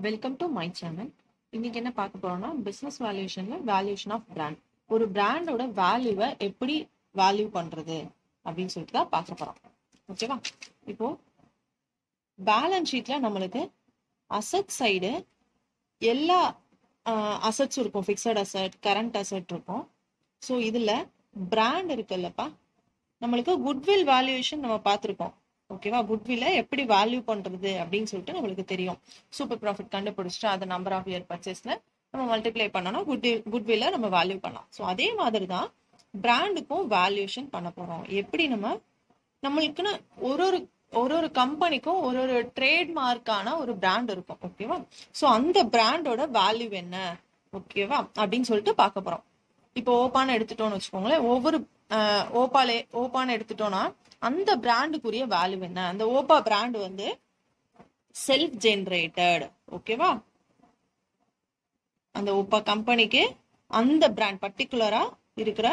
Welcome to my channel. இன்னைக்கு என்ன பார்க்க போறோம்னா பிசினஸ் வேல்யூஷன்ல வேல்யூஷன் ஆஃப் பிராண்ட். ஒரு பிராண்டோட வேல்யூவை எப்படி வேல்யூ பண்றது அப்படின்னு சொல்லிட்டு தான் பார்க்க போறோம். ஓகேவா? இப்போ பேலன்ஸ் ஷீட்ல நம்மளுக்கு அசட் சைடு எல்லா அசட்ஸ் இருக்கும். ஃபிக்ஸட் அசட், கரண்ட் அசட் இருக்கும். ஸோ இதுல பிராண்ட் இருக்குல்லப்பா, நம்மளுக்கு குட்வில் வேல்யூவேஷன் நம்ம பார்த்துருக்கோம். ஓகேவா? குட்வில்ல எப்படி வேல்யூ பண்றது அப்படின்னு சொல்லிட்டு நம்மளுக்கு தெரியும். சூப்பர் ப்ராஃபிட் கண்டுபிடிச்சிட்டு அதை நம்பர் ஆஃப் இயர் பர்ச்சேஸ்ல நம்ம மல்டிப்ளை பண்ணோம்னா குட்வில்ல நம்ம வேல்யூ பண்ணலாம். ஸோ அதே மாதிரி தான் பிராண்டுக்கும் வேல்யூஷன் பண்ண போறோம். எப்படி நம்மளுக்குன்னு ஒரு ஒரு கம்பெனிக்கும் ஒரு ட்ரேட்மார்க்கான ஒரு பிராண்ட் இருக்கும். ஓகேவா? ஸோ அந்த பிராண்டோட வேல்யூ என்ன, ஓகேவா அப்படின்னு சொல்லிட்டு பார்க்க போறோம். இப்போ ஓப்பான்னு எடுத்துட்டோம்னு வச்சுக்கோங்களேன். ஒவ்வொரு ஓப்பான்னு எடுத்துட்டோம்னா அந்த பிராண்டுக்குரிய வேல்யூ என்ன? அந்த ஓப்பா பிராண்ட் வந்து செல்ஃப் ஜெனரேட்டட். ஓகேவா? அந்த ஓப்பா கம்பெனிக்கு அந்த பிராண்ட் பர்டிகுலரா இருக்கிற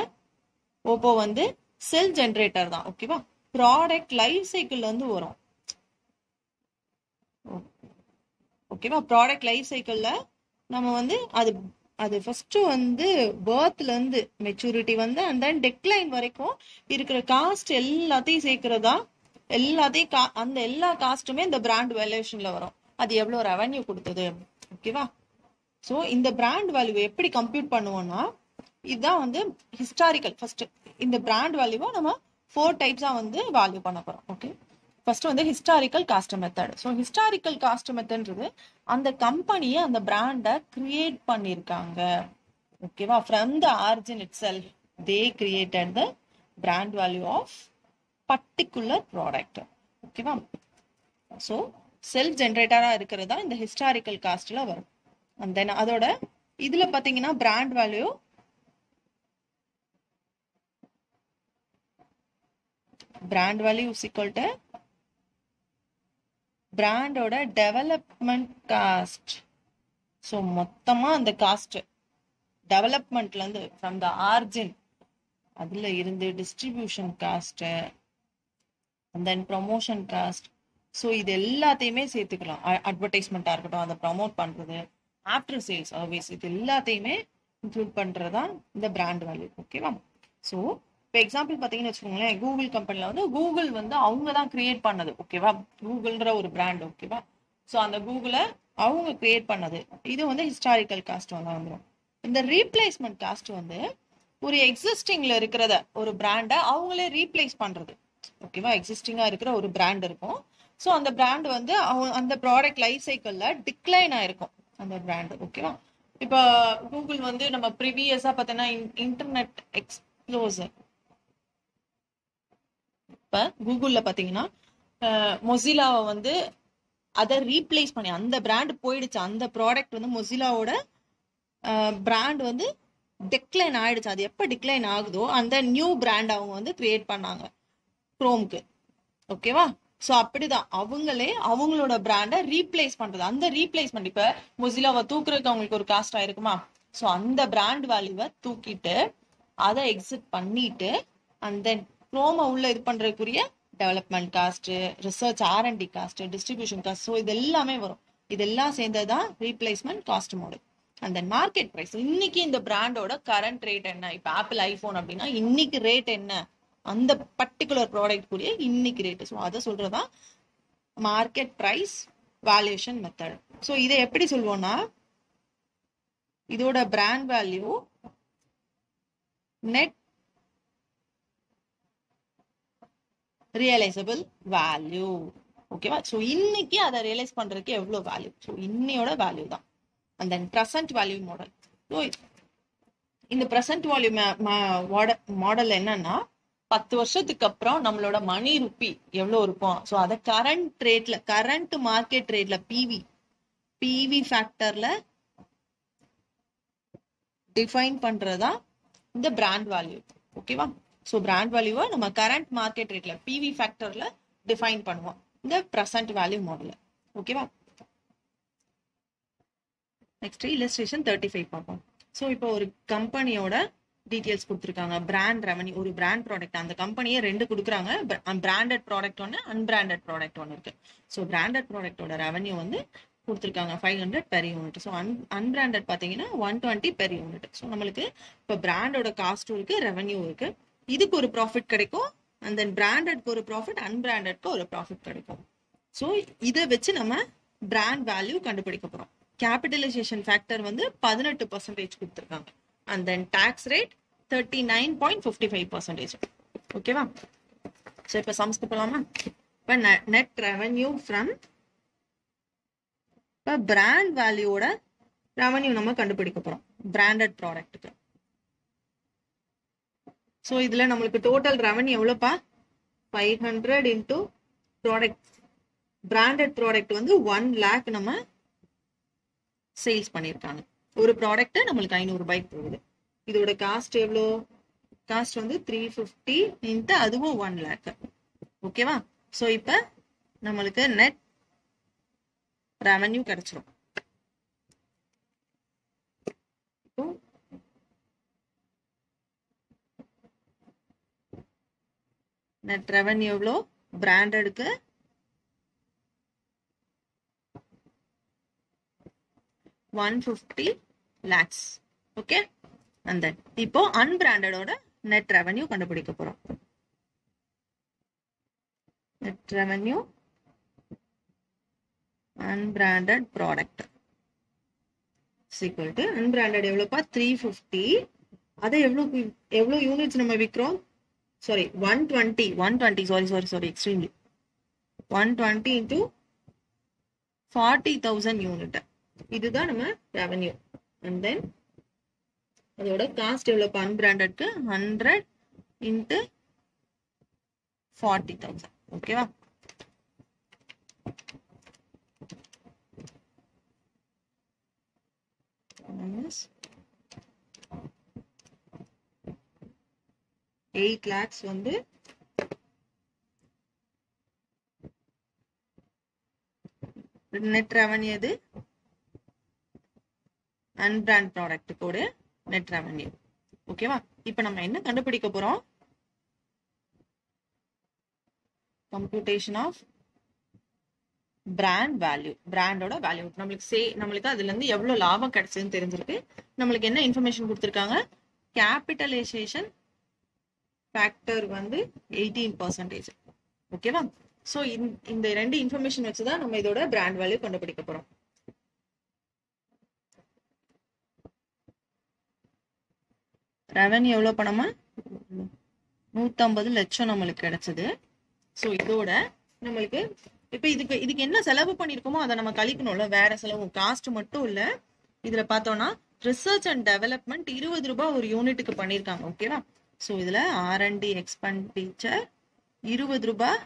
ஓப்போ வந்து செல்ஃப் ஜெனரேட்டர் தான். ஓகேவா? ப்ராடக்ட் லைஃப் சைக்கிள் வந்து வரும். ஓகேவா? ப்ராடக்ட் லைஃப் சைக்கிள்ல நம்ம வந்து அது ஃபர்ஸ்ட் வந்து பர்த்ல இருந்து மெச்சூரிட்டி வந்து அண்ட் தென் டெக்லைன் வரைக்கும் இருக்கிற காஸ்ட் எல்லாத்தையும் சேர்க்கிறதா, அந்த எல்லா காஸ்ட்டுமே இந்த பிராண்ட் வேல்யூஷன்ல வரும். அது எவ்வளவு ரெவன்யூ கொடுத்தது. ஓகேவா? ஸோ இந்த பிராண்ட் வேல்யூ எப்படி கம்ப்யூட் பண்ணுவோம்னா, இதுதான் வந்து ஹிஸ்டாரிக்கல். ஃபர்ஸ்ட் இந்த பிராண்ட் வேல்யூவை நம்ம 4 டைப்ஸா வந்து வேல்யூ பண்ண போறோம். ஓகே, ஃபர்ஸ்ட் வந்து historical cost method. So historical cost மெத்தட்ன்றது அந்த கம்பெனியை, அந்த பிராண்டை கிரியேட் பண்ணியிருக்காங்க. ஓகேவா? From the origin itself they created the brand value of particular product. ஓகேவா? ஸோ செல்ஃப் ஜென்ரேட்டரா இருக்கிறதா இந்த ஹிஸ்டாரிக்கல் காஸ்ட்ல வரும். அண்ட் தென் அதோட இதுல பாத்தீங்கன்னா brand value is equal to பிராண்டோட டெவலப்மெண்ட் காஸ்ட். ஸோ மொத்தமா அந்த காஸ்ட் டெவலப்மெண்ட்ல இருந்து ஃப்ரம் த ஆரிஜின் அதுல இருந்து distribution cost and then promotion cost. So இது எல்லாத்தையுமே சேர்த்துக்கலாம். அட்வர்டைஸ்மெண்ட்டா இருக்கட்டும், அதை ப்ரமோட் பண்றது, ஆஃப்டர் சேல்ஸ் சர்வீஸ், இது எல்லாத்தையுமே இன்க்ளூட் பண்றதுதான் இந்த பிராண்ட் வேல்யூ. ஓகேவா? ஸோ இப்போ எக்ஸாம்பிள் பார்த்தீங்கன்னு வச்சுக்கோங்களேன், கூகுள் கம்பெனில வந்து கூகுள் வந்து அவங்க தான் கிரியேட் பண்ணது. ஓகேவா? கூகுள்ன்ற ஒரு பிராண்ட். ஓகேவா? ஸோ அந்த கூகுளை அவங்க கிரியேட் பண்ணது. இது வந்து ஹிஸ்டாரிக்கல் காஸ்ட் வந்துடும். இந்த ரீப்ளேஸ்மெண்ட் காஸ்ட் வந்து ஒரு எக்ஸிஸ்டிங்ல இருக்கிறத ஒரு பிராண்டை அவங்களே ரீப்ளேஸ் பண்றது. ஓகேவா? எக்ஸிஸ்டிங்கா இருக்கிற ஒரு பிராண்ட் இருக்கும். ஸோ அந்த பிராண்ட் வந்து அந்த ப்ராடக்ட் லைஃப் சைக்கிள்ல டிக்ளைன் ஆயிருக்கும் அந்த பிராண்ட். ஓகேவா? இப்போ கூகுள் வந்து நம்ம ப்ரீவியஸா பார்த்தோன்னா இன்டர்நெட் எக்ஸ்ப்ளோசர், இப்ப கூகுள்ல பாத்தீங்கன்னா மொசிலாவை வந்து அதை ரீப்ளேஸ் பண்ணி அந்த பிராண்ட் போயிடுச்சு. அந்த ப்ராடக்ட் வந்து மொசிலாவோட பிராண்ட் வந்து டிக்ளைன் ஆயிடுச்சு. அது எப்ப டிக்ளைன் ஆகுதோ அந்த நியூ பிராண்ட் அவங்க வந்து கிரியேட் பண்ணாங்க குரோம்க்கு. ஓகேவா? ஸோ அப்படிதான் அவங்களே அவங்களோட பிராண்டை ரீப்ளேஸ் பண்றது. அந்த ரீப்ளேஸ்மெண்ட் இப்ப மொசிலாவை தூக்குறதுக்கு அவங்களுக்கு ஒரு காஸ்ட் ஆயிருக்குமா? ஸோ அந்த பிராண்ட் வேல்யூவை தூக்கிட்டு அதை எக்ஸிட் பண்ணிட்டு அண்ட் தென் குரோமை உள்ள இது பண்றதுக்குரிய development cost, research R&D cost, distribution cost, so இது எல்லாமே வரும். இதெல்லாம் சேர்ந்ததுதான் replacement cost model. And then market price. இன்னைக்கு இந்த பிராண்டோட கரண்ட் ரேட் என்ன? இப்போ ஆப்பிள் ஐபோன் அப்படின்னா இன்னைக்கு ரேட் என்ன, அந்த பர்டிகுலர் ப்ராடக்ட் கூடிய இன்னைக்கு ரேட். ஸோ அதை சொல்றதுதான் market price valuation method. So இதை எப்படி சொல்லுவோம்னா, இதோட brand value net realisable value. ஓகேவா? ஸோ இன்னைக்கு அதை ரியலைஸ் பண்றதுக்கு எவ்வளவு வேல்யூ, ஸோ இன்னையோட வேல்யூ தான். And then present value model. So இந்த ப்ரெசன்ட் வேல்யூ மாடல் என்னன்னா, 10 வருஷத்துக்கு அப்புறம் நம்மளோட மணி ருப்பி எவ்வளவு இருக்கும், ஸோ அதை கரண்ட் ரேட்ல, கரண்ட் மார்க்கெட் ரேட்ல, பிவி ஃபேக்டர்ல டிஃபைன் பண்றதா இந்த பிராண்ட் வேல்யூ. ஓகேவா? ஸோ பிராண்ட் வேல்யூவை நம்ம கரண்ட் மார்க்கெட் ரேட்ல பிவி ஃபேக்டர்ல டிஃபைன் பண்ணுவோம் இந்த ப்ரெசன்ட் வேல்யூ மாடல். ஓகேவா? நெக்ஸ்ட் இல்லஸ்ட்ரேஷன் 35 பார்ப்போம். ஸோ இப்போ ஒரு கம்பெனியோட டீடைல்ஸ் கொடுத்துருக்காங்க. பிராண்ட் ரெவன்யூ, ஒரு பிராண்ட் ப்ராடக்ட், அந்த கம்பெனியை 2 கொடுக்குறாங்க. பிராண்டட் ப்ராடக்ட் ஒன்று, அன்பிராண்டட் ப்ராடக்ட் ஒன்று இருக்கு. ஸோ பிராண்டட் ப்ராடக்டோட ரெவன்யூ வந்து கொடுத்துருக்காங்க 500 பெர் யூனிட். ஸோ அன்பிராண்டட் பார்த்தீங்கன்னா 120 பெர் யூனிட். ஸோ நம்மளுக்கு இப்போ பிராண்டோட காஸ்ட்டும் இருக்கு, ரெவன்யூ இருக்கு. இதுக்கு ஒரு ப்ராஃபிட் கிடைக்கும், அண்ட் தென் பிராண்டட்க்கு ஒரு ப்ராஃபிட், அன்பிராண்டட்க்கு ஒரு ப்ராஃபிட் கிடைக்கும். ஸோ இதை வச்சு நம்ம பிராண்ட் வேல்யூ கண்டுபிடிக்க போறோம். கேபிட்டலைசேஷன் ஃபேக்டர் வந்து 18% கொடுத்துருக்காங்க, அண்ட் தென் டாக்ஸ் ரேட் 39.55%. ஓகேவா? ஸோ இப்போ சம்ஸ்க்கு போகலாமா? இப்போ நெட் ரெவன்யூ ஃப்ரம், இப்போ பிராண்ட் வேல்யூவோட ரெவன்யூ நம்ம கண்டுபிடிக்க போறோம் பிராண்டட் ப்ராடக்ட்டுக்கு. ஸோ இதுல நம்மளுக்கு டோட்டல் ரெவன்யூ எவ்வளோப்பா? 500 இன்டூ ப்ராடக்ட். பிராண்டட் ப்ராடக்ட் வந்து 1 lakh நம்ம சேல்ஸ் பண்ணியிருக்காங்க. ஒரு ப்ராடக்ட் நம்மளுக்கு 500 ரூபாய்க்கு போகுது. இதோட காஸ்ட் எவ்வளோ? காஸ்ட் வந்து 350 இன்ட்டு அதுவும் 1 lakh. ஓகேவா? ஸோ இப்போ நம்மளுக்கு நெட் ரெவன்யூ கிடைச்சிரும். நெட் ரெவன்யூ எவ்வளோ? பிராண்டடுக்கு 150 lakhs. ஓகே, அந்த இப்போ அன்பிராண்டடோட நெட் ரெவன்யூ கண்டுபிடிக்க போறோம். Net revenue unbranded product is equal to unbranded எவ்வளோப்பா? 350. அதை எவ்வளோ யூனிட்ஸ் நம்ம விற்கிறோம்? Sorry 120 sorry extremely 120 into 40,000 unit. இதுதான் நம்ம ரெவன்யூ. அண்ட் தென் அதோட காஸ்ட் எவ்வளோப்பா? அன்பிராண்டட்க்கு 100 into 40,000. ஓகேவா? minus 8 lakhs வந்து நெட் ரெவன்யூ. இது அன்பிராண்ட் ப்ராடக்ட் கூட நெட் ரெவன்யூ. ஓகேவா? இப்போ நம்ம என்ன கண்டுபிடிக்க போறோம்? Computation of brand value. பிராண்டோட வேல்யூ நம்மளுக்கு அதுல இருந்து எவ்வளவு லாபம் கிடைச்சதுன்னு தெரிஞ்சிருக்கு. நம்மளுக்கு என்ன இன்ஃபர்மேஷன் கொடுத்துருக்காங்க? கேபிட்டலைசேஷன் ஃபேக்டர் வந்து 18%. ஓகேவா? ஸோ இந்த ரெண்டு இன்ஃபர்மேஷன் வச்சுதான் நம்ம இதோட பிராண்ட் வேல்யூ கண்டுபிடிக்க போறோம். ரெவன்யூ எவ்வளவு பணமா? 150 லட்சம் நம்மளுக்கு கிடைச்சது. ஸோ இதோட நம்மளுக்கு இப்ப இதுக்கு என்ன செலவு பண்ணிருக்கோமோ அதை நம்ம கழிக்கணும்ல. வேற செலவு காஸ்ட் மட்டும் இல்ல. இதுல பார்த்தோம்னா ரிசர்ச் அண்ட் டெவலப்மெண்ட் 20 ரூபாய் ஒரு யூனிட்டுக்கு பண்ணிருக்காங்க. ஓகேவா? ஸோ இதுல R&D எக்ஸ்பெண்டிச்சர் 20 ரூபாய்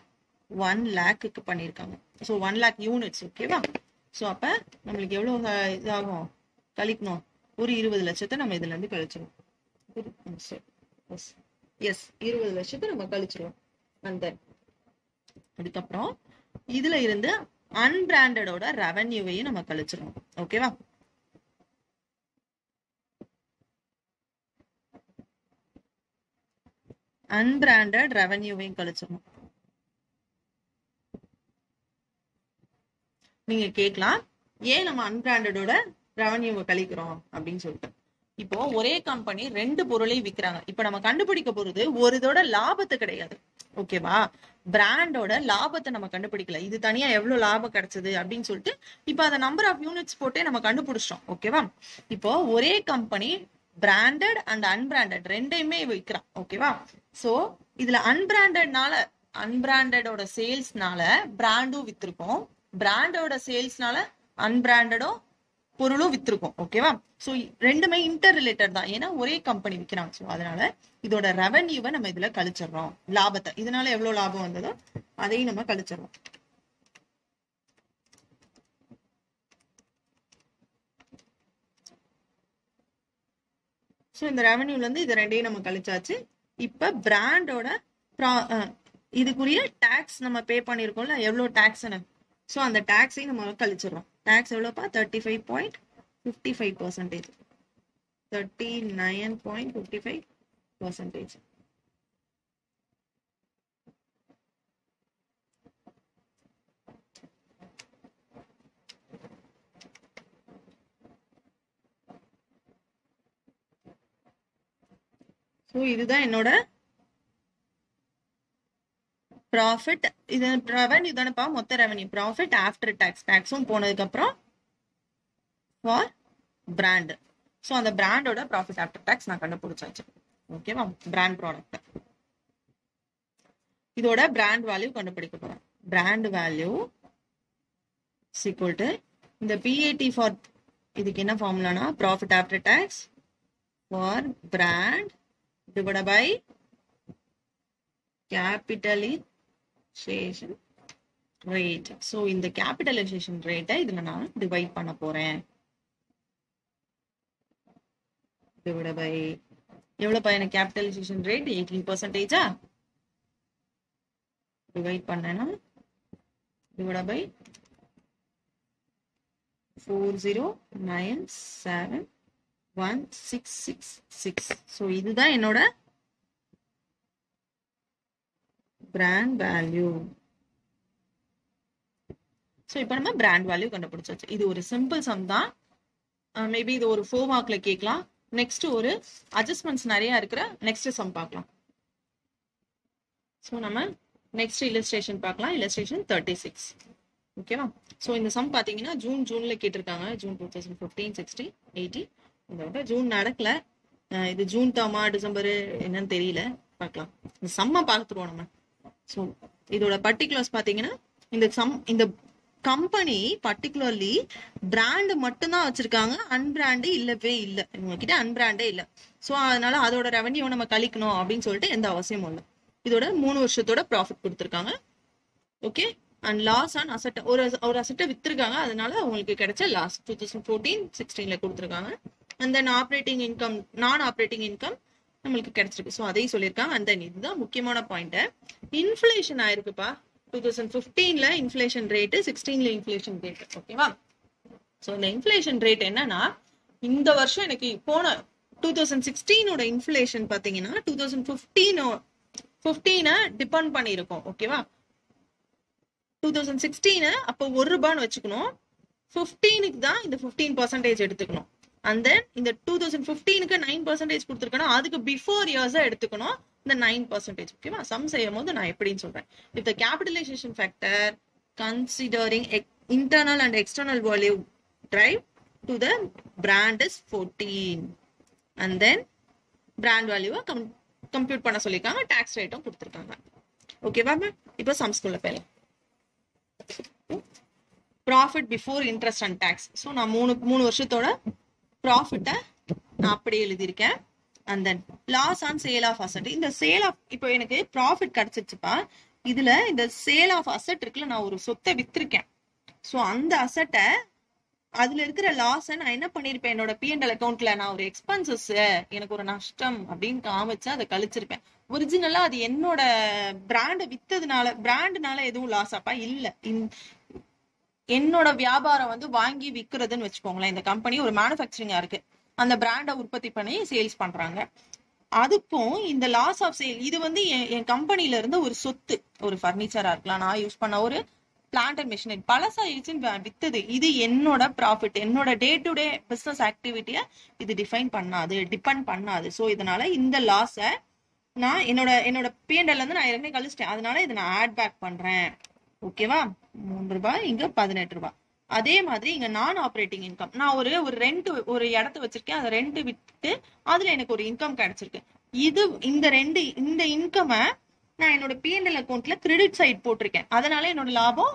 1 lakhக்கு பண்ணிருக்காங்க. So 1 lakh units. ஓகேவா? ஸோ அப்ப நம்மளுக்கு எவ்வளவு இதாகும்? கழிக்கணும் ஒரு 20 லட்சத்தை நம்ம இதுல இருந்து கழிச்சிடும். எஸ், 20 லட்சத்தை நம்ம கழிச்சிருவோம். அந்த அதுக்கப்புறம் இதுல இருந்து அன்பிராண்டடோட ரெவன்யூவையும் நம்ம கழிச்சிருவோம். ஓகேவா? அன்பிராண்டட் ரெவன்யூவையும் கழிச்சிடணும். நீங்க கேட்கலாம், ஏன் நம்ம அன்பிராண்டடோட ரெவன்யூவை கழிக்கிறோம் அப்படின்னு சொல்லிட்டு. இப்போ ஒரே கம்பெனி 2 பொருளையும் விற்கிறாங்க. இப்ப நம்ம கண்டுபிடிக்க போறது ஒரு இதோட லாபத்தை கிடையாது. ஓகேவா? பிராண்டோட லாபத்தை நம்ம கண்டுபிடிக்கல. இது தனியா எவ்வளவு லாபம் கிடைச்சது அப்படின்னு சொல்லிட்டு இப்ப அந்த நம்பர் ஆஃப் யூனிட்ஸ் போட்டே நம்ம கண்டுபிடிச்சிட்டோம். ஓகேவா? இப்போ ஒரே கம்பெனி பிராண்டட் அண்ட் அன்பிராண்டட் ரெண்டையுமே விற்கிறான். ஓகேவா? சோ இதுல அன்பிராண்டடோட சேல்ஸ்னால பிராண்டும் வித்திருக்கோம், பிராண்டோட சேல்ஸ்னால அன்பிராண்டடும் பொருளும் வித்திருக்கும். ஓகேவா? சோ ரெண்டுமே இன்டர் ரிலேட்டட் தான், ஏன்னா ஒரே கம்பெனி விற்கிறாங்க. ஸோ அதனால இதோட ரெவன்யூவை நம்ம இதுல கழிச்சிடறோம். லாபத்தை, இதனால எவ்வளவு லாபம் வந்ததோ அதையும் நம்ம கழிச்சிடறோம். ஸோ இந்த ரெவன்யூல இருந்து இது ரெண்டையும் நம்ம கழிச்சாச்சு. இப்ப பிராண்டோட இதுக்குரிய டாக்ஸ் நம்ம பே பண்ணிருக்கோம்ல, எவ்வளவு டாக்ஸ்னு. ஸோ அந்த டாக்ஸையும் நம்ம கழிச்சிடறோம். டாக்ஸ் எவ்வளோப்பா? 35.55%. 39.55%. ஸோ இதுதான் என்னோட ப்ராஃபிட். இது ரெவன்யூ தானேப்பா, மொத்த ரெவன்யூ. ப்ராஃபிட் ஆஃப்டர் டேக்ஸ், டேக்ஸும் போனதுக்கு அப்புறம் ஃபார் பிராண்ட். ஸோ அந்த பிராண்டோட ப்ராஃபிட் ஆஃப்டர் டேக்ஸ் நான் கண்டுபிடிச்சாச்சு. ஓகேவா, பிராண்ட் ப்ராடக்ட். இதோட பிராண்ட் வேல்யூ கண்டுபிடிக்க போறோம். பிராண்ட் வேல்யூ equal to இந்த PAT ஃபார் இதுக்கு என்ன ஃபார்முலானா profit after tax for brand divided by capitalization rate. So இந்த capitalization rate இதுல நான் டிவைட் பண்ண போறேன். divided by எவ்வளவு பையன capitalization rate 18%. டிவைட் பண்ணேன்னா divided by 40971666. So இதுதான் என்னோட பிராண்ட் வேல்யூ. ஸோ இப்போ நம்ம பிராண்ட் வேல்யூ கண்டுபிடிச்சாச்சு. இது ஒரு சிம்பிள் சம் தான். மேபி இது ஒரு 4 மார்க்ல கேட்கலாம். நெக்ஸ்ட் ஒரு அட்ஜஸ்ட்மெண்ட்ஸ் நிறைய இருக்கிற நெக்ஸ்ட் சம் பார்க்கலாம். ஸோ நம்ம நெக்ஸ்ட் இல்லஸ்ட்ரேஷன் பார்க்கலாம். இல்லஸ்ட்ரேஷன் 36. ஓகேவா. ஸோ இந்த சம் பார்த்தீங்கன்னா ஜூன்ல கேட்டிருக்காங்க. ஜூன் 2015, 16, 18. இதோட ஜூன் நடக்கல. இது ஜூன் தாமா டிசம்பர் என்னன்னு தெரியல, பார்க்கலாம். இந்த சம்மை பார்த்துருவோம் நம்ம. ஸோ இதோட பர்டிகுலர்ஸ் பார்த்தீங்கன்னா இந்த கம்பெனி பர்டிகுலர்லி பிராண்ட் மட்டும்தான் வச்சிருக்காங்க, அன்பிராண்டு இல்லவே இல்லை. இவங்ககிட்ட அன்பிராண்டே இல்லை. ஸோ அதனால அதோட ரெவன்யூ நம்ம கழிக்கணும் அப்படின்னு சொல்லிட்டு எந்த அவசியமும் இல்லை. இதோட 3 வருஷத்தோட ப்ராஃபிட் கொடுத்துருக்காங்க. Okay. And loss on asset, ஒரு அசெட்டை வித்துருக்காங்க, அதனால அவங்களுக்கு கிடைச்ச லாஸ் 2014, 16ல கொடுத்துருக்காங்க. And then operating income, non operating income நம்மளுக்கு கிடைச்சிருக்கு. ஸோ அதையும் சொல்லியிருக்காங்க. அண்ட் தென் இதுதான் முக்கியமான பாயிண்ட், இன்ஃபிளேஷன் ஆயிருக்குப்பா. 2015ல இன்ஃபிளேஷன் ரேட்டு, 16ல இன்ஃபிளேஷன் ரேட். ஓகேவா. ஸோ இந்த இன்ஃபிளேஷன் ரேட் என்னன்னா, இந்த வருஷம் எனக்கு போன 2016ஓட இன்ஃபிளேஷன் பார்த்தீங்கன்னா 2015 டிபெண்ட் பண்ணியிருக்கோம். ஓகேவா. 2016 அப்போ ₹1 வச்சுக்கணும். 15க்கு தான் இந்த 15% எடுத்துக்கணும். அண்ட் தென் இந்த 2015க்கு 9% கொடுத்துருக்கணும். அதுக்கு பிஃபோர் இயர்ஸா எடுத்துக்கணும் இந்த 9%. ஓகேவா. சம் செய்யும் போது நான் எப்படின்னு சொல்றேன். If the capitalisation factor considering internal and external value drive to the brand is 14. And then brand வேல்யூவை கம்ப்யூட் பண்ண சொல்லியிருக்காங்க. டாக்ஸ் ரேட்டும் கொடுத்துருக்காங்க. ஓகேவா. இப்போ சம்ஸ்குள்ள போயிடலாம். Profit before interest and tax. So நான் மூணு வருஷத்தோட ப்ராஃபிட்டை நான் அப்படியே எழுதியிருக்கேன். And then loss on sale of asset. இந்த சேல் ஆஃப், இப்போ எனக்கு ப்ராஃபிட் கிடைச்சிருச்சுப்பா. இதுல இந்த சேல் ஆஃப் அசெட் இருக்குல்ல, நான் ஒரு சொத்தை வித்திருக்கேன். ஸோ அந்த அசெட்டை, அதுல இருக்கிற லாஸை நான் என்ன பண்ணிருப்பேன், என்னோட P&L அக்கௌண்ட்ல நான் ஒரு எக்ஸ்பென்சஸ், எனக்கு ஒரு நஷ்டம் அப்படின்னு காமிச்சு அதை கழிச்சிருப்பேன். ஒரிஜினலா அது என்னோட பிராண்டை வித்ததுனால, பிராண்டுனால எதுவும் லாஸ் ஆப்பா இல்ல. என்னோட வியாபாரம் வந்து வாங்கி விற்கிறதுன்னு வச்சுக்கோங்களேன். இந்த கம்பெனி ஒரு மேனுஃபேக்சரிங்கா இருக்கு, அந்த பிராண்டை உற்பத்தி பண்ணி சேல்ஸ் பண்றாங்க. அதுக்கும் இந்த லாஸ் ஆஃப் சேல், இது வந்து என் கம்பெனில இருந்து ஒரு சொத்து, ஒரு ஃபர்னிச்சரா இருக்கலாம், நான் யூஸ் பண்ண ஒரு பிளான்ட் அண்ட் மிஷினரி பழசாயிடுச்சுன்னு வித்தது. இது என்னோட ப்ராஃபிட், என்னோட டே டு டே பிசினஸ் ஆக்டிவிட்டியை இது டிபெண்ட் பண்ணாது. ஸோ இதனால இந்த லாஸை நான் என்னோட P&L வந்து நான் ஏற்கனவே கழிச்சிட்டேன். அதனால இதை நான் ஆட் பேக் பண்றேன். ஓகேவா. ₹3, இங்க ₹18. அதே மாதிரி இங்க நான் ஆப்ரேட்டிங் இன்கம், நான் ஒரு ரெண்ட், ஒரு இடத்த வச்சிருக்கேன், அதை ரெண்ட் விட்டு அதுல எனக்கு ஒரு இன்கம் கிடைச்சிருக்கு. இந்த இன்கமை நான் என்னோட P&L அக்கௌண்ட்ல கிரெடிட் சைட் போட்டிருக்கேன். அதனால என்னோட லாபம்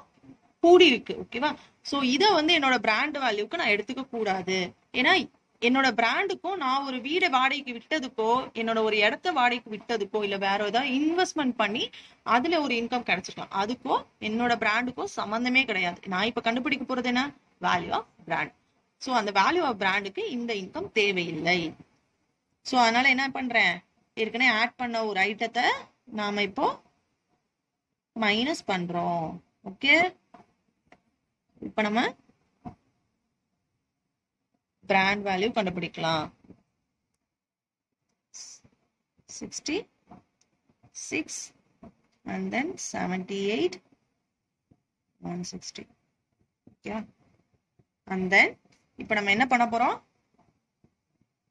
கூடி இருக்கு. ஓகேவா. சோ இதை வந்து என்னோட பிராண்ட் வேல்யூக்கு நான் எடுத்துக்க கூடாது. ஏன்னா என்னோட பிராண்டுக்கும் நான் ஒரு வீடை வாடகைக்கு விட்டதுக்கோ, என்னோட ஒரு இடத்த வாடகைக்கு விட்டதுக்கோ, இல்ல வேற ஏதாவது இன்வெஸ்ட்மெண்ட் பண்ணி அதுல ஒரு இன்கம் கிடைச்சிருக்கலாம். அதுக்கோ என்னோட பிராண்டுக்கோ சம்பந்தமே கிடையாது. நான் இப்ப கண்டுபிடிக்க போறது என்ன, வேல்யூ ஆஃப் பிராண்ட். சோ அந்த வேல்யூ ஆஃப் பிராண்டுக்கு இந்த இன்கம் தேவையில்லை. சோ அதனால என்ன பண்றேன், ஏற்கனவே ஆட் பண்ண ஒரு ஐட்டத்தை நாம இப்போ மைனஸ் பண்றோம். ஓகே. இப்ப நம்ம பிராண்ட் வேல்யூ கண்டுபிடிக்கலாம். 66 and then 78 160. Okay. and then இப்ப நம்ம என்ன பண்ண போறோம்,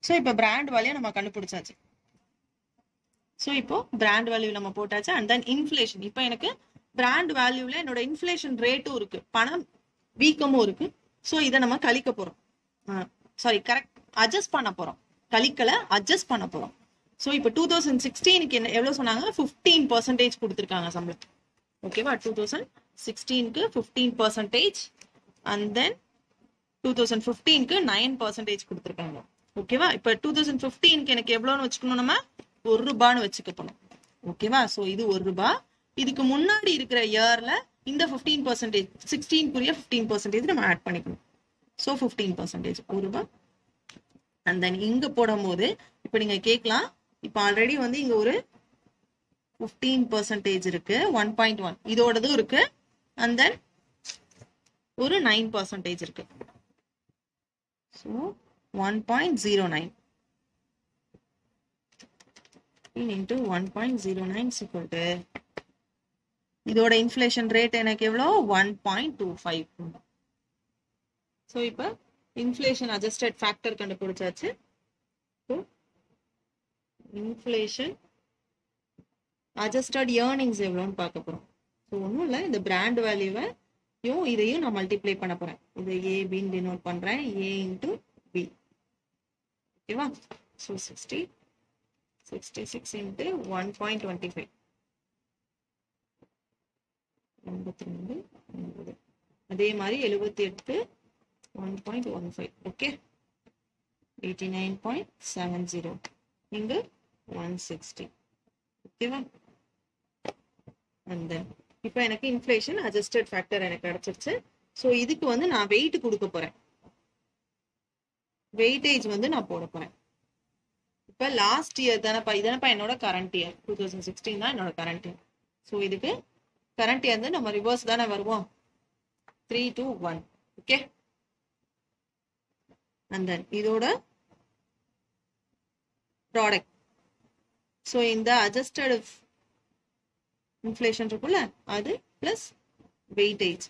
சோ இப்ப பிராண்ட் வேல்யூ நம்ம கண்டுபிடிச்சாச்சு. ஸோ இப்போ பிராண்ட் வேல்யூ நம்ம போட்டாச்சு. And then inflation. இப்போ எனக்கு பிராண்ட் வேல்யூல என்னோட இன்ஃப்ளேஷன் ரேட்டும் இருக்கு, பணம் வீக்கமும் இருக்கு. ஸோ இதை நம்ம கழிக்க போறோம். சாரி, கரெக்ட், அட்ஜஸ்ட் பண்ண போறோம். கழிக்கல, அட்ஜஸ்ட் பண்ண போறோம். ஸோ இப்போ 2016க்கு என்ன எவ்வளவு சொன்னாங்க? 15% கொடுத்துருக்காங்க சம்பளம். ஓகேவா? 2016க்கு 15%. அண்ட் தென் 2015க்கு 9% கொடுத்துருக்காங்க. ஓகேவா? இப்போ 2015க்கு எனக்கு எவ்வளோன்னு வச்சுக்கணும்? நம்ம ₹1 வச்சுக்க போனோம். ஓகேவா? ஸோ இது ₹1. இதுக்கு முன்னாடி இருக்கிற இயர்ல இந்த 15%, 16க்குரிய 15% நம்ம ஆட் பண்ணிக்கணும். ஸோ 15% ₹1. அண்ட் தென் இங்க போடும் போது இப்போ நீங்க கேட்கலாம், இப்போ ஆல்ரெடி வந்து இங்க ஒரு 15% இருக்கு, 1.1 இதோடதும் இருக்கு. அண்ட் தென் ஒரு 9% இருக்கு. So 1.09 into 1.09 is equal to இதோட இன்ஃப்ளேஷன் ரேட் எனக்கு எவ்வளோ? 1.25. ஸோ இப்போ இன்ஃப்ளேஷன் அட்ஜஸ்டட் ஃபேக்டர் கண்டுபிடிச்சாச்சு. ஸோ இன்ஃப்ளேஷன் அட்ஜஸ்டட் ஏர்னிங்ஸ் எவ்வளோன்னு பார்க்க போகிறோம். ஸோ ஒன்றும் இல்லை, இந்த பிராண்ட் வேல்யூவையும் இதையும் நான் மல்டிப்ளை பண்ண போகிறேன். இதை ஏ பின்னு டினோட் பண்ணுறேன், ஏ இன்ட்டு பி. ஓகேவா? So 66 into 1.25. 82, அதே மாதிரி 78, 1.15. ஓகே, 89.70, இங்க 160. ஓகேவா? அந்த இப்போ எனக்கு இன்ஃப்ளேஷன் அட்ஜஸ்டட் ஃபேக்டர் எனக்கு கிடைச்சிருச்சு. ஸோ இதுக்கு வந்து நான் வெயிட் கொடுக்க போறேன், வெயிட்டேஜ் வந்து நான் போட போறேன். இப்போ லாஸ்ட் இயர் தானேப்பா, இதானப்பா என்னோட கரண்ட் இயர். 2016 தான் என்னோட கரண்ட் இயர். ஸோ இதுக்கு கரண்ட் இயர் வந்து நம்ம ரிவர்ஸ் தானே வருவோம், 3 to 1. ஓகே, அண்ட் தென் இதோட ப்ராடக்ட். ஸோ இந்த அட்ஜஸ்டட் இன்ஃப்ளேஷன் இருக்குல்ல, அது பிளஸ் வெயிட்டேஜ்,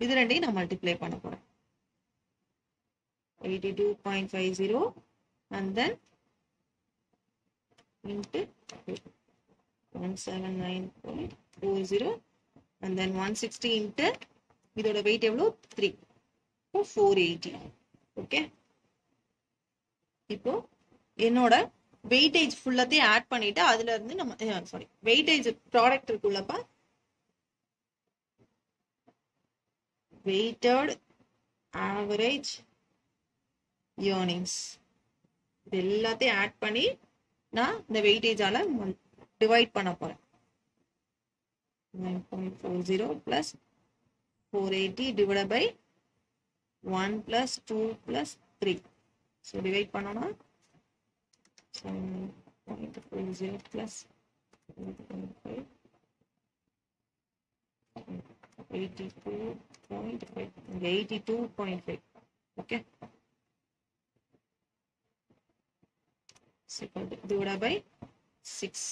இது ரெண்டையும் நான் மல்டிப்ளை பண்ண போறேன். 82.50 and then into 179.40 and then 160 into இதோட weight எவ்வளோ? 3. 480. ஓகே, இப்போ என்னோட வெயிட்டேஜ் ஃபுல்லாத்தையும் ஆட் பண்ணிட்டு அதுல இருந்து நம்ம சாரி வெயிட்டேஜ் ப்ராடக்ட் இருக்குள்ளப்பா, வெயிட்டட் ஆவரேஜ் ஏர்னிங்ஸ், இது எல்லாத்தையும் ஆட் பண்ணி நான் இந்த வெயிட்டேஜால டிவைட் பண்ண போறேன். 9.40 plus 480 divided by 1 plus 2 plus 3. So divide பண்ணோம்னா 7.40 plus 8.5 82.5 82.5. Okay, divided by 6.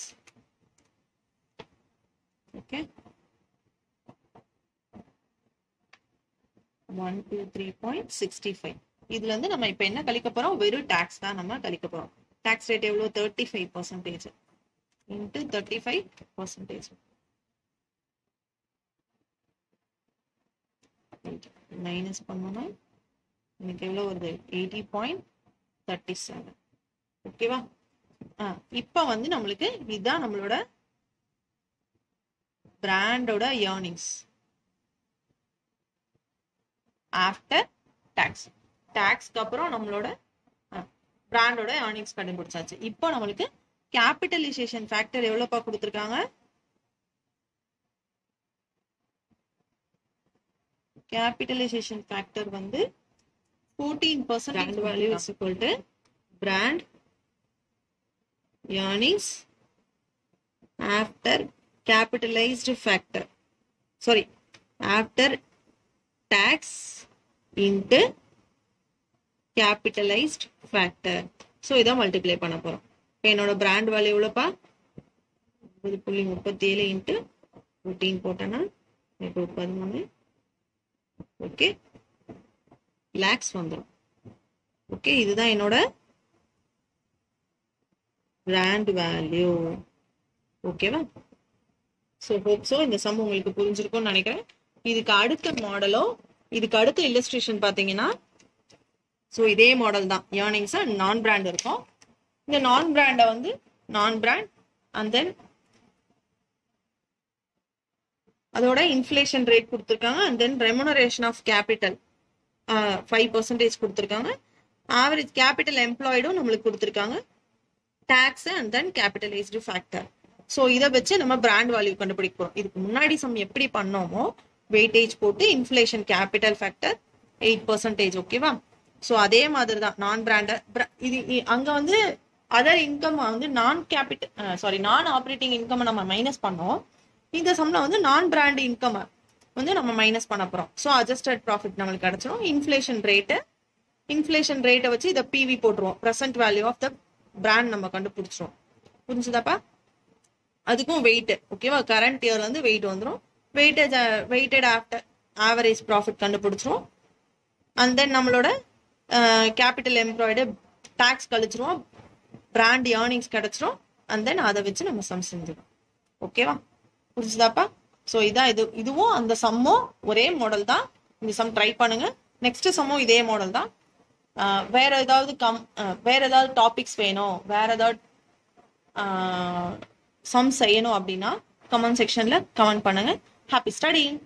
Okay, 123.65. இதுல இருந்து நம்ம இப்ப என்ன கழிக்க போறோம்? வெறும் டாக்ஸ் தான் நம்ம கழிக்க போறோம். டாக்ஸ் ரேட் எவ்வளவு? 35% into 35%. மைனஸ் பண்ணோம்னா எனக்கு எவ்வளவு வருது? 80.37. ஓகேவா? இப்ப வந்து நம்மளுக்கு இதுதான் நம்மளோட பிராண்டோட ஏர்னிங்ஸ் ஆஃப்டர் டாக்ஸ். டாக்ஸ்க்கு அப்புறம் நம்மளோட பிராண்டோட ஏர்னிங்ஸ் கண்டுபிடிச்சாச்சு. இப்போ நம்மளுக்கு கேபிட்டலைசேஷன் ஃபேக்டர் எவ்வளவுப்பா கொடுத்துருக்காங்க? கேபிட்டலைசேஷன் ஃபேக்டர் வந்து 14%. Brand value is equal to brand earnings after capitalized factor, sorry, after tax into capitalized factor. So இதை மல்டிப்ளை பண்ண போறோம். இப்போ என்னோட பிராண்ட் வேல்யூ எவ்வளோப்பா? 9.37 into 14 போட்டேன்னா 13. ஓகே, லேக்ஸ் வந்துடும். ஓகே, இதுதான் என்னோட பிராண்ட் வேல்யூ. ஓகேவா? ஸோ ஹோப் ஸோ இந்த சம் உங்களுக்கு புரிஞ்சிருக்கும்னு நினைக்கிறேன். இதுக்கு அடுத்த மாடலோ இதுக்கு அடுத்த இல்லஸ்ட்ரேஷன் பார்த்தீங்கன்னா ஸோ இதே மாடல் தான். ஏர்னிங்ஸ் நான் பிராண்ட் இருக்கும். இந்த நான் பிராண்டை வந்து நான் பிராண்ட் அண்ட் தென் அதோட இன்ஃப்ளேஷன் ரேட் கொடுத்துருக்காங்க. And then remuneration of capital 5% கொடுத்துருக்காங்க. ஆவரேஜ் கேபிட்டல் எம்ப்ளாய்டும் நம்மளுக்கு கொடுத்துருக்காங்க. Tax and then capitalised factor. So இதை வச்சு நம்ம பிராண்ட் வேல்யூ கண்டுபிடிக்க போறோம். இதுக்கு முன்னாடி சம் எப்படி பண்ணோமோ வெயிட்டேஜ் போட்டு இன்ஃப்ளேஷன் கேபிட்டல் ஃபேக்டர் 8%. ஓகேவா? ஸோ அதே மாதிரி தான் நான் பிராண்டட் இது அங்கே வந்து அதர் இன்கம் வந்து நான் ஆப்ரேட்டிங் இன்கம் நம்ம மைனஸ் பண்ணோம். இந்த சம்ல வந்து நான் பிராண்ட் இன்கம் வந்து நம்ம மைனஸ் பண்ண போறோம். ஸோ அட்ஜஸ்டட் ப்ராஃபிட் நம்மளுக்கு கிடைச்சிடும். இன்ஃப்ளேஷன் ரேட்டை வச்சு இதை பிவி போட்டுருவோம். Present value of the brand நம்ம கண்டுபிடிச்சிரும். புரிஞ்சுதாப்பா? அதுக்கும் வெயிட். ஓகேவா? கரண்ட் இயர் வந்து வெயிட் வந்துடும். வெயிட்டட் ஆஃப்டர் ஆவரேஜ் ப்ராஃபிட் கண்டுபிடிச்சிரும். அண்ட் தென் நம்மளோட கேபிட்டல் எம்ப்ளாய்டு டேக்ஸ் கழிச்சிருவோம். பிராண்ட் ஏர்னிங்ஸ் கிடைச்சிரும். அண்ட் தென் அதை வச்சு நம்ம சம் செஞ்சிடும். ஓகேவா? புரிஞ்சுதாப்பா? ஸோ இதான் இதுவும் அந்த சம்மும் ஒரே மாடல் தான். இந்த சம் ட்ரை பண்ணுங்க. நெக்ஸ்ட் சம்மும் இதே மாடல் தான். வேற ஏதாவது டாபிக்ஸ் வேணும், வேற ஏதாவது சம் செய்யணும் அப்படின்னா கமெண்ட் செக்ஷன்ல கமெண்ட் பண்ணுங்க. Happy studying.